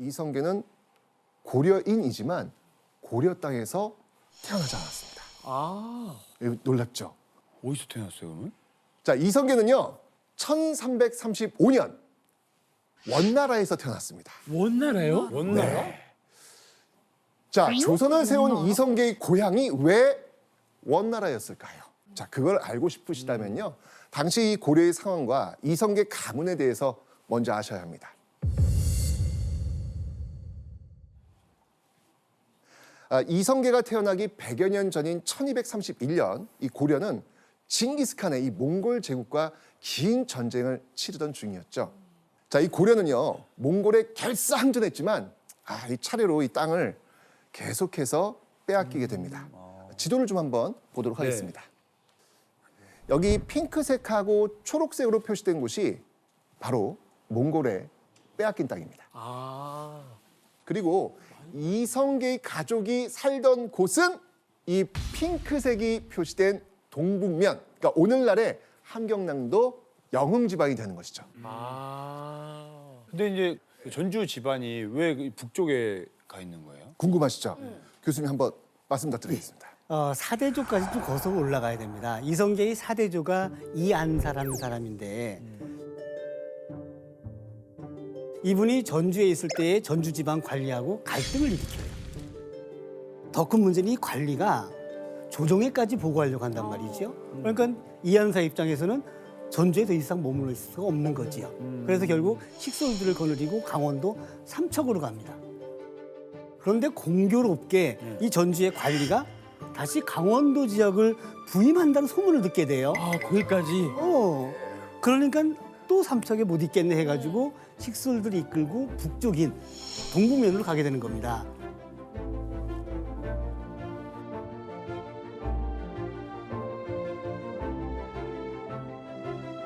이성계는 고려인이지만 고려 땅에서 태어나지 않았습니다. 아, 놀랍죠? 어디서 태어났어요, 그러면? 자, 이성계는요 1335년 원나라에서 태어났습니다. 원나라요? 원나라? 자, 조선을 세운 이성계의 고향이 왜 원나라였을까요? 자, 그걸 알고 싶으시다면요 당시 이 고려의 상황과 이성계 가문에 대해서 먼저 아셔야 합니다. 이성계가 태어나기 100여 년 전인 1231년 이 고려는 징기스칸의 이 몽골 제국과 긴 전쟁을 치르던 중이었죠. 자, 이 고려는요 몽골에 결사항전했지만 이 차례로 이 땅을 계속해서 빼앗기게 됩니다. 지도를 좀 한번 보도록 하겠습니다. 여기 핑크색하고 초록색으로 표시된 곳이 바로 몽골에 빼앗긴 땅입니다. 아, 그리고 이성계의 가족이 살던 곳은 이 핑크색이 표시된 동북면, 그러니까 오늘날의 함경남도 영흥지방이 되는 것이죠. 근데 이제 전주 집안이 왜 북쪽에 가 있는 거예요? 궁금하시죠? 교수님 한번 말씀 부탁드리겠습니다. 사대조까지 좀 거슬러 올라가야 됩니다. 이성계의 사대조가 이안사라는 사람인데 이분이 전주에 있을 때에 전주 지방 관리하고 갈등을 일으켜요. 더 큰 문제는 이 관리가 조정에까지 보고하려고 한단 말이죠. 그러니까 이안사 입장에서는 전주에 더 이상 머물러 있을 수가 없는 거지요. 그래서 결국 식솔들을 거느리고 강원도 삼척으로 갑니다. 그런데 공교롭게 이 전주의 관리가 다시 강원도 지역을 부임한다는 소문을 듣게 돼요. 아, 거기까지? 그러니까 또 삼척에 못 있겠네 해가지고 식솔들을 이끌고 북쪽인 동북면으로 가게 되는 겁니다.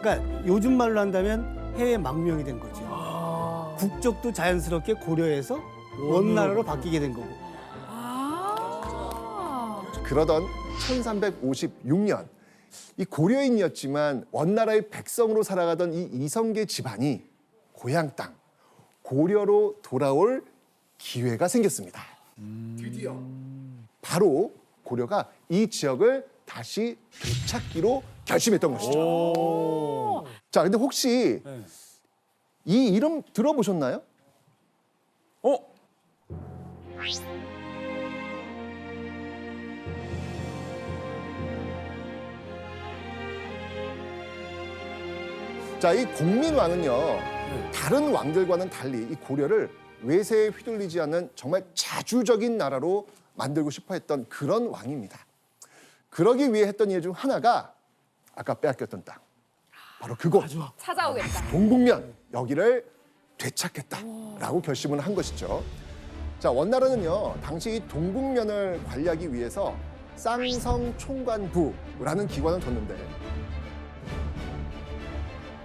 그러니까 요즘 말로 한다면 해외 망명이 된 거죠. 국적도 자연스럽게 고려해서 원나라로 바뀌게 된 거고. 그러던 1356년 이 고려인이었지만 원나라의 백성으로 살아가던 이 이성계 집안이 고향 땅 고려로 돌아올 기회가 생겼습니다. 드디어 바로 고려가 이 지역을 다시 되찾기로 결심했던 것이죠. 자, 근데 혹시 이 이름 들어보셨나요? 자, 이 공민왕은요 다른 왕들과는 달리 이 고려를 외세에 휘둘리지 않는 정말 자주적인 나라로 만들고 싶어 했던 그런 왕입니다. 그러기 위해 했던 일 중 하나가 아까 빼앗겼던 땅, 바로 그곳 찾아오겠다. 동북면 여기를 되찾겠다라고 결심을 한 것이죠. 자, 원나라는요 당시 이 동북면을 관리하기 위해서 쌍성총관부라는 기관을 뒀는데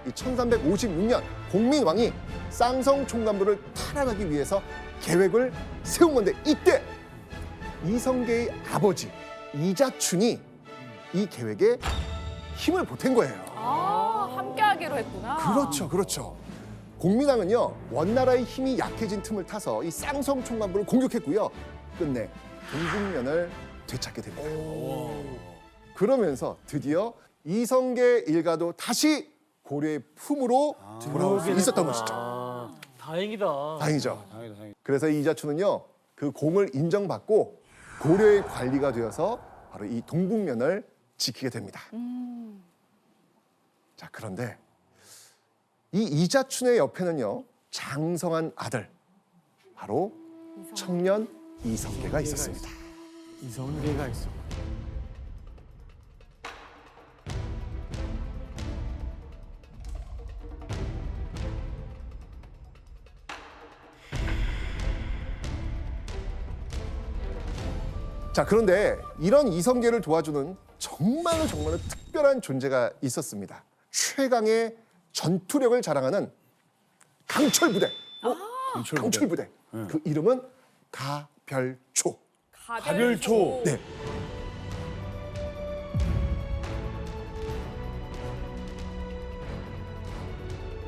이 1356년 공민왕이 쌍성총관부를 탈환하기 위해서 계획을 세운 건데 이때 이성계의 아버지 이자춘이 이 계획에 힘을 보탠 거예요. 함께하기로 했구나. 그렇죠. 공민왕은요 원나라의 힘이 약해진 틈을 타서 이 쌍성총관부를 공격했고요. 끝내 동북면을 되찾게 됩니다. 그러면서 드디어 이성계 일가도 다시 고려의 품으로 돌아올 수 있었던 것이죠. 다행이다. 다행이죠. 다행이다. 그래서 이 이자춘은요 그 공을 인정받고 고려의 관리가 되어서 바로 이 동북면을 지키게 됩니다. 자, 그런데 이 이자춘의 옆에는요 장성한 아들 바로 청년 이성계가 있었습니다. 이성계가 있어. 자, 그런데 이런 이성계를 도와주는 정말로 특별한 존재가 있었습니다. 최강의 전투력을 자랑하는 강철부대. 강철부대. 그 이름은 가별초. 가별초. 네.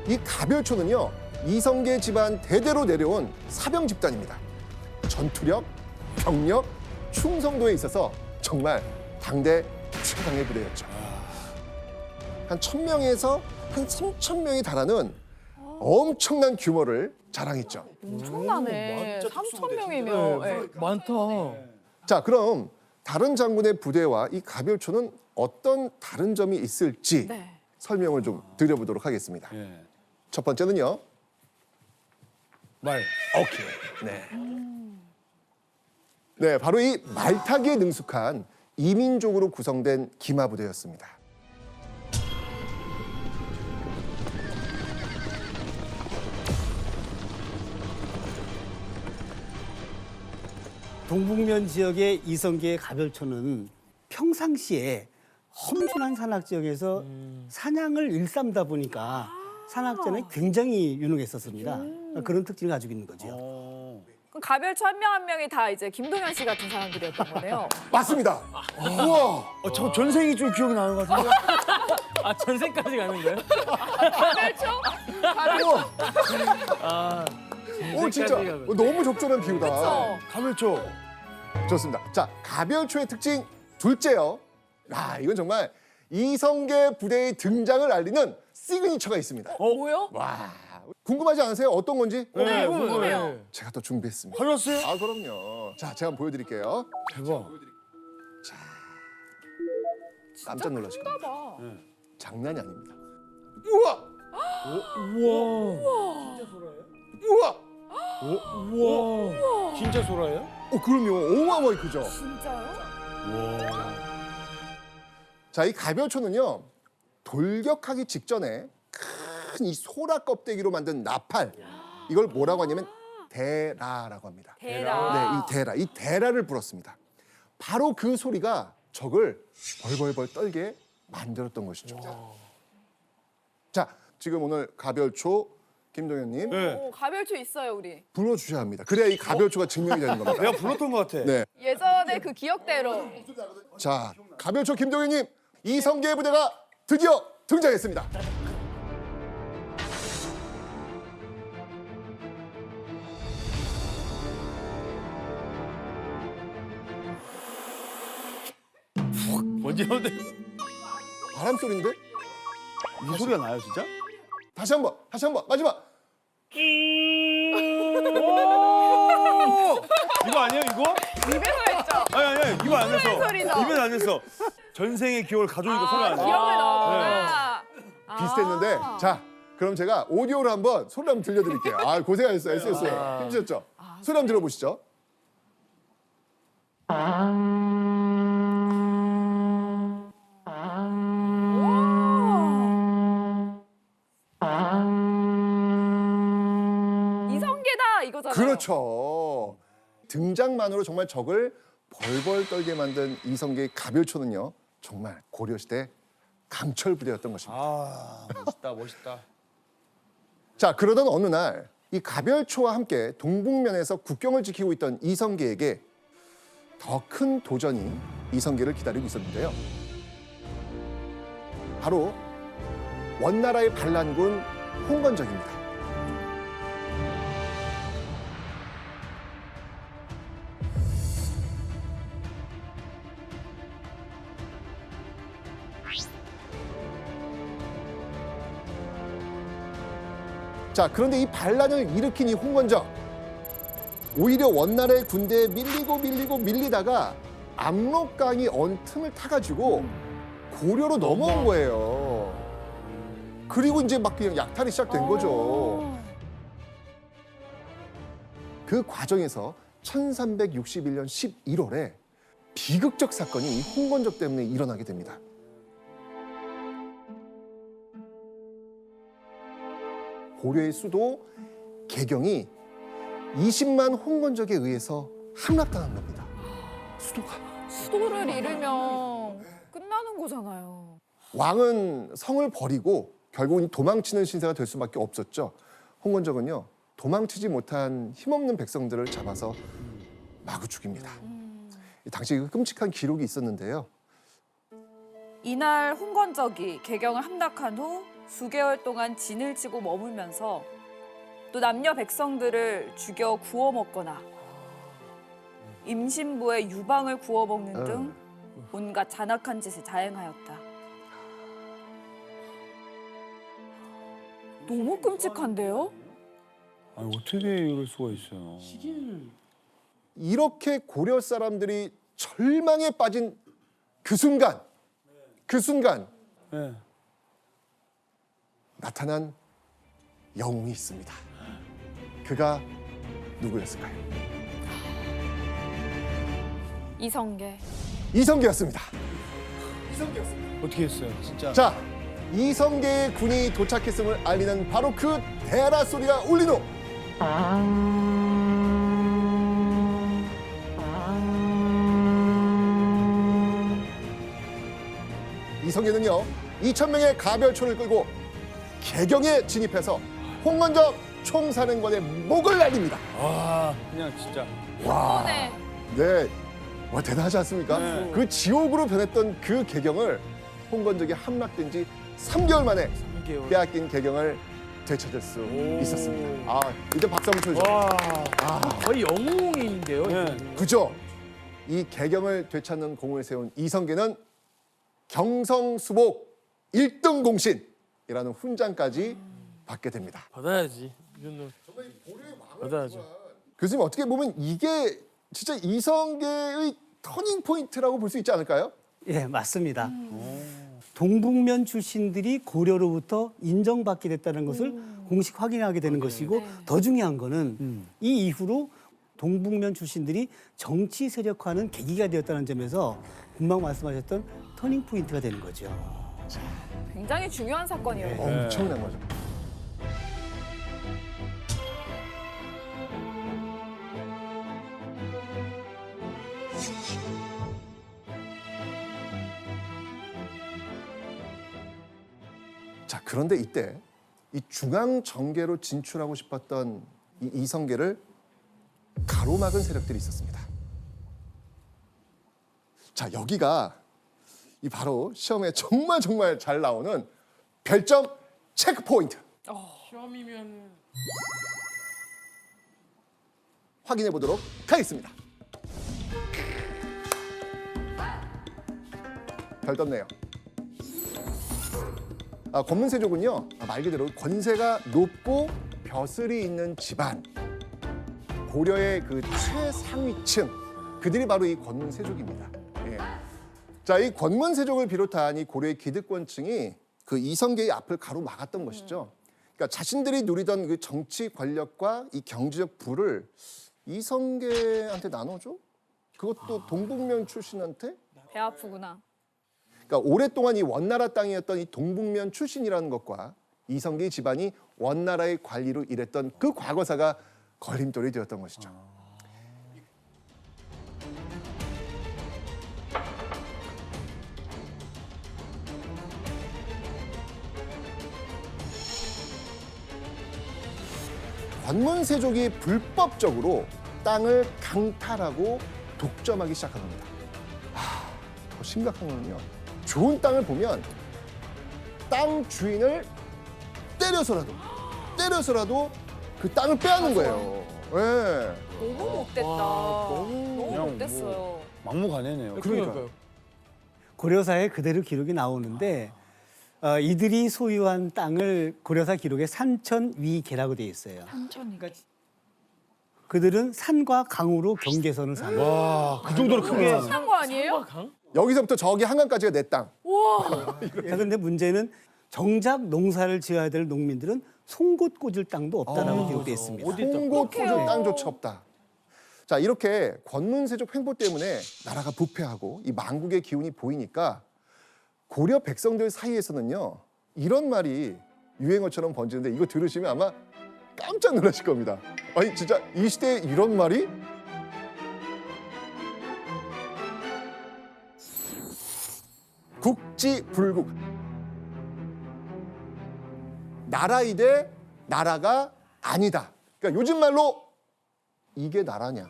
이 가별초는요 이성계 집안 대대로 내려온 사병 집단입니다. 전투력, 경력, 충성도에 있어서 정말 당대 최강의 부대였죠. 한 1,000명에서 한 3,000명이 달하는 엄청난 규모를 자랑했죠. 엄청나네. 3,000명이면. 네. 많다. 자, 그럼 다른 장군의 부대와 이 가별초는 어떤 다른 점이 있을지 네. 설명을 좀 드려보도록 하겠습니다. 예. 첫 번째는요. 말. 오케이. 네, 바로 이 말타기에 능숙한 이민족으로 구성된 기마부대였습니다. 동북면 지역의 이성계의 가별초는 평상시에 험준한 산악 지역에서 사냥을 일삼다 보니까 산악전에 굉장히 유능했었습니다. 그런 특징을 가지고 있는 거죠. 그럼 가별초 한 명 한 명이 다 이제 김동현 씨 같은 사람들이었던 거네요. 맞습니다. 우와, 저 전생이 좀 기억이 나는 것 같은데. 아 전생까지 가는 거예요? 가별초? 가별초. 오 진짜 너무 적절한 비유다. 그쵸? 가별초. 좋습니다. 자, 가별초의 특징 둘째요. 아, 이건 정말 이성계 부대의 등장을 알리는 시그니처가 있습니다. 뭐요? 와, 궁금하지 않으세요? 어떤 건지? 네, 궁금해요. 제가 또 준비했습니다. 가져왔어요? 아, 그럼요. 자, 제가 한번 보여드릴게요. 대박. 깜짝 놀라실 겁니다. 봐. 장난이 아닙니다. 우와! 우와. 우와! 우와. 진짜 소라예요? 그럼요. 어마어마하게 크죠? 진짜요? 자, 이 가별초는요. 돌격하기 직전에 큰 이 소라 껍데기로 만든 나팔. 이걸 뭐라고 하냐면 대라라고 합니다. 대라. 네, 이 대라. 이 대라를 불었습니다. 바로 그 소리가 적을 벌벌벌 떨게 만들었던 것이죠. 자, 지금 오늘 가별초 김동현님 네. 오, 가별초 있어요, 우리. 불러주셔야 합니다. 그래야 이 가별초가 증명이 되는 겁니다. 내가 불렀던 것 같아. 네. 예전에 그 기억대로. 자, 가별초 김동현님 이성계 부대가 드디어 등장했습니다. 뭔지 나는데 바람 소리인데? 이 소리가 나요 진짜? 다시 한번 마지막. 이거 아니에요 이거? 입에서 했죠? 아니 이거 안 했어. 소리죠? 입에 안 했어. 전생의 기억을 가져오니까 소리 안 기억을 나. 넣었구나. 비슷했는데 자, 그럼 제가 오디오로 한번 소리 한번 들려드릴게요. 아, 고생하셨어요. 애쓰셨어요. 힘드셨죠? 소리 한번 들어보시죠. 이성계다 이거잖아요. 그렇죠. 등장만으로 정말 적을 벌벌 떨게 만든 이성계의 가별초는요. 정말 고려시대 강철 부대였던 것입니다. 아 멋있다 멋있다. 자, 그러던 어느 날 이 가별초와 함께 동북면에서 국경을 지키고 있던 이성계에게 더 큰 도전이 이성계를 기다리고 있었는데요. 바로 원나라의 반란군 홍건적입니다. 자, 그런데 이 반란을 일으킨 이 홍건적, 오히려 원나라의 군대에 밀리다가 압록강이 언 틈을 타가지고 고려로 넘어온 거예요. 그리고 이제 막 그냥 약탈이 시작된 거죠. 그 과정에서 1361년 11월에 비극적 사건이 이 홍건적 때문에 일어나게 됩니다. 고려의 수도 개경이 20만 홍건적에 의해서 함락당한 겁니다. 수도가. 수도를 잃으면 끝나는 거잖아요. 왕은 성을 버리고 결국은 도망치는 신세가 될 수밖에 없었죠. 홍건적은요, 도망치지 못한 힘없는 백성들을 잡아서 마구 죽입니다. 당시 그 끔찍한 기록이 있었는데요. 이날 홍건적이 개경을 함락한 후 수개월 동안 진을 치고 머물면서 또 남녀 백성들을 죽여 구워 먹거나 임신부의 유방을 구워 먹는 등 온갖 잔악한 짓을 자행하였다. 너무 끔찍한데요? 아니, 어떻게 이럴 수가 있어요? 이렇게 고려 사람들이 절망에 빠진 그 순간 네. 나타난 영웅이 있습니다. 그가 누구였을까요? 이성계. 이성계였습니다. 어떻게 했어요? 진짜. 자, 이성계의 군이 도착했음을 알리는 바로 그 대라 소리가 울린 후 이성계는요 2,000명의 가별초를 끌고 개경에 진입해서 홍건적 총사령관의 목을 날립니다. 와, 그냥 진짜. 와, 네. 네, 와 대단하지 않습니까? 네. 그 지옥으로 변했던 그 개경을 홍건적이 함락된 지 3개월 만에 3개월. 빼앗긴 개경을 되찾을 수 있었습니다. 아, 이제 박수 한번 쳐주죠. 와. 거의 영웅인데요. 네. 그죠? 이 개경을 되찾는 공을 세운 이성계는 경성수복 1등 공신이라는 훈장까지 받게 됩니다. 받아야지. 이 정도. 받아야죠. 교수님 어떻게 보면 이게 진짜 이성계의 터닝 포인트라고 볼 수 있지 않을까요? 예, 맞습니다. 동북면 출신들이 고려로부터 인정받게 됐다는 것을 공식 확인하게 되는 것이고 더 중요한 거는 이 이후로 동북면 출신들이 정치 세력화는 계기가 되었다는 점에서 금방 말씀하셨던 터닝 포인트가 되는 거죠. 굉장히 중요한 사건이에요. 엄청난 거죠. 자, 그런데 이때 이 중앙 정계로 진출하고 싶었던 이 이성계를 가로막은 세력들이 있었습니다. 자, 여기가 이 바로 시험에 정말 잘 나오는 별점 체크 포인트. 시험이면 확인해 보도록 하겠습니다. 별 떴네요. 권문세족은요 말 그대로 권세가 높고 벼슬이 있는 집안, 고려의 그 최상위층, 그들이 바로 이 권문세족입니다. 예. 자, 이 권문세족을 비롯한 이 고려의 기득권층이 그 이성계의 앞을 가로막았던 것이죠. 그러니까 자신들이 누리던 그 정치 권력과 이 경제적 부를 이성계한테 나눠줘? 그것도 동북면 출신한테? 배 아프구나. 그러니까 오랫동안 이 원나라 땅이었던 이 동북면 출신이라는 것과 이성계 집안이 원나라의 관리로 일했던 그 과거사가 걸림돌이 되었던 것이죠. 권문세족이 불법적으로 땅을 강탈하고 독점하기 시작한 겁니다. 더 심각한 거는요. 좋은 땅을 보면 땅 주인을 때려서라도 그 땅을 빼앗는 거예요. 예. 너무 못됐다. 너무 그냥 못됐어요. 막무가내네요. 그러니까요. 고려사에 그대로 기록이 나오는데 이들이 소유한 땅을 고려사 기록에 산천위계라고 되어 있어요. 그러니까 그들은 산과 강으로 경계선을 사는 거예요. 와, 그 정도로 크게. 비슷한 거 아니에요? 여기서부터 저기 한강까지가 내 땅. 그런데 문제는 정작 농사를 지어야 될 농민들은 송곳 꽂을 땅도 없다라고 기록되어 있습니다. 송곳 꽂을 어떡해요. 땅조차 없다. 자, 이렇게 권문세족 횡포 때문에 나라가 부패하고 이 망국의 기운이 보이니까 고려 백성들 사이에서는요 이런 말이 유행어처럼 번지는데 이거 들으시면 아마 깜짝 놀라실 겁니다. 아니 진짜 이 시대에 이런 말이? 국지불국. 나라이되 나라가 아니다. 그러니까 요즘 말로 이게 나라냐?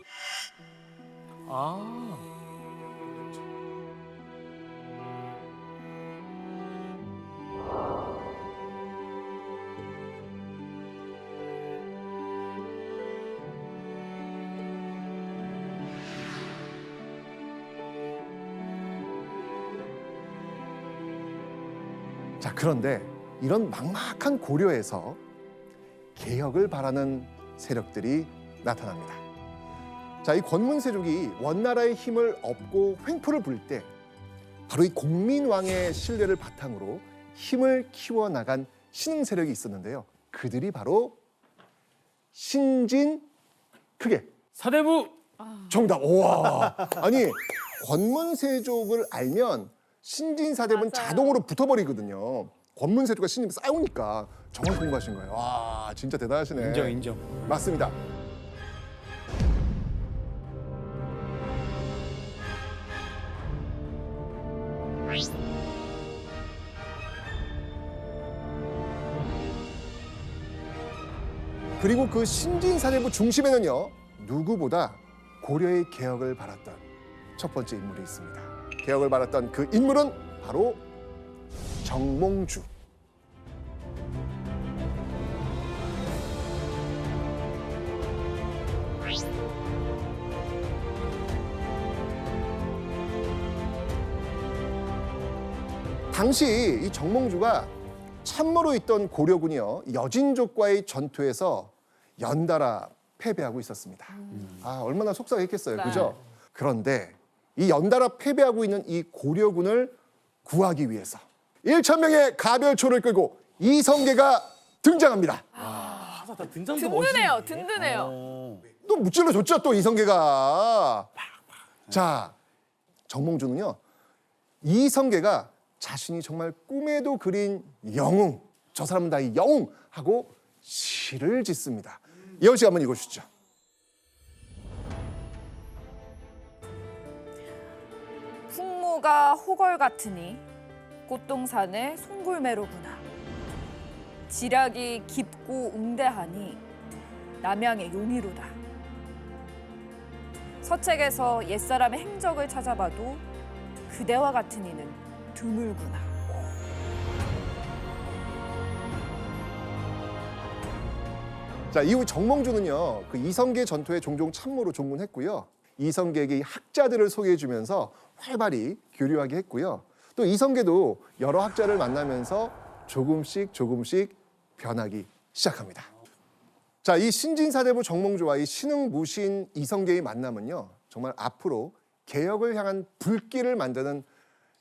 아. 자, 그런데 이런 막막한 고려에서 개혁을 바라는 세력들이 나타납니다. 자, 이 권문세족이 원나라의 힘을 업고 횡포를 부릴 때 바로 이 공민왕의 신뢰를 바탕으로 힘을 키워나간 신흥 세력이 있었는데요. 그들이 바로 신진 크게 사대부. 정답. 와. 아니, 권문세족을 알면 신진사대부는 맞아요. 자동으로 붙어버리거든요. 권문세족과 신진이 싸우니까 정말 공부하신 거예요. 와, 진짜 대단하시네. 인정. 맞습니다. 그리고 그 신진사대부 중심에는요, 누구보다 고려의 개혁을 바랐던 첫 번째 인물이 있습니다. 개혁을 바랐던 그 인물은 바로 정몽주. 당시 이 정몽주가 참모로 있던 고려군이요, 여진족과의 전투에서 연달아 패배하고 있었습니다. 아, 얼마나 속상했겠어요. 네. 그죠? 그런데 이 연달아 패배하고 있는 이 고려군을 구하기 위해서 1,000명의 가별초를 끌고 이성계가 등장합니다. 다 등장도 든든해요, 든든해요. 또 무찔러 줬죠, 또 이성계가. 자, 정몽주는요, 이성계가 자신이 정말 꿈에도 그린 영웅, 저 사람은 나의 영웅 하고 시를 짓습니다. 예원 씨가 한번 읽어주시죠. 풍무가 호걸 같으니 꽃동산의 송골매로구나. 지략이 깊고 웅대하니 남양의 용이로다. 서책에서 옛사람의 행적을 찾아봐도 그대와 같은 이는 드물구나. 자, 이후 정몽주는요, 그 이성계 전투에 종종 참모로 종군했고요. 이성계에게 이 학자들을 소개해주면서 활발히 교류하게 했고요. 또 이성계도 여러 학자를 만나면서 조금씩 변하기 시작합니다. 자, 이 신진사대부 정몽주와 이 신흥무신 이성계의 만남은요, 정말 앞으로 개혁을 향한 불길을 만드는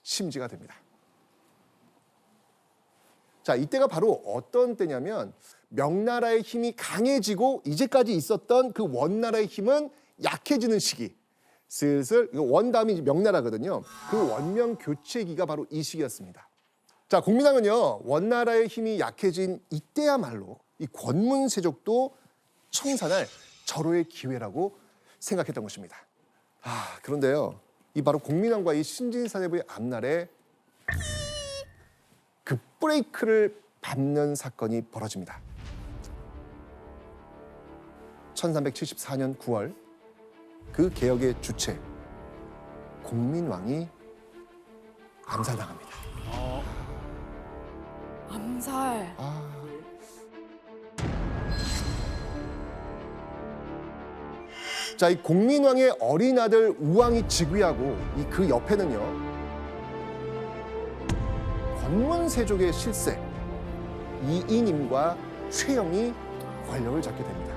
심지가 됩니다. 자, 이때가 바로 어떤 때냐면 명나라의 힘이 강해지고 이제까지 있었던 그 원나라의 힘은 약해지는 시기. 슬슬 원 다음이 이제 명나라거든요. 그 원명 교체기가 바로 이 시기였습니다. 자, 공민왕은요, 원나라의 힘이 약해진 이때야말로 이 권문세족도 청산할 절호의 기회라고 생각했던 것입니다. 아, 그런데요, 이 바로 공민왕과 이 신진사대부의 앞날에 그 브레이크를 밟는 사건이 벌어집니다. 1374년 9월 그 개혁의 주체 공민왕이 암살당합니다. 암살. 자, 이 공민왕의 어린 아들 우왕이 즉위하고 이 그 옆에는요, 권문세족의 실세 이인임과 최영이 권력을 잡게 됩니다.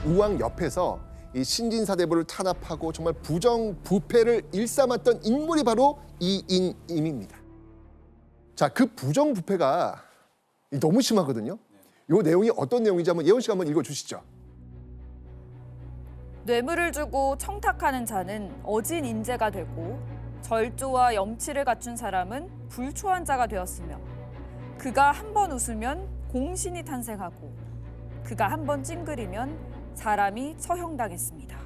우왕 옆에서 이 신진사대부를 탄압하고 정말 부정부패를 일삼았던 인물이 바로 이인임입니다. 자, 그 부정부패가 너무 심하거든요. 이 내용이 어떤 내용인지 한번 예원 씨가 한번 읽어주시죠. 뇌물을 주고 청탁하는 자는 어진 인재가 되고 절조와 염치를 갖춘 사람은 불초한 자가 되었으며 그가 한 번 웃으면 공신이 탄생하고 그가 한 번 찡그리면 사람이 처형당했습니다.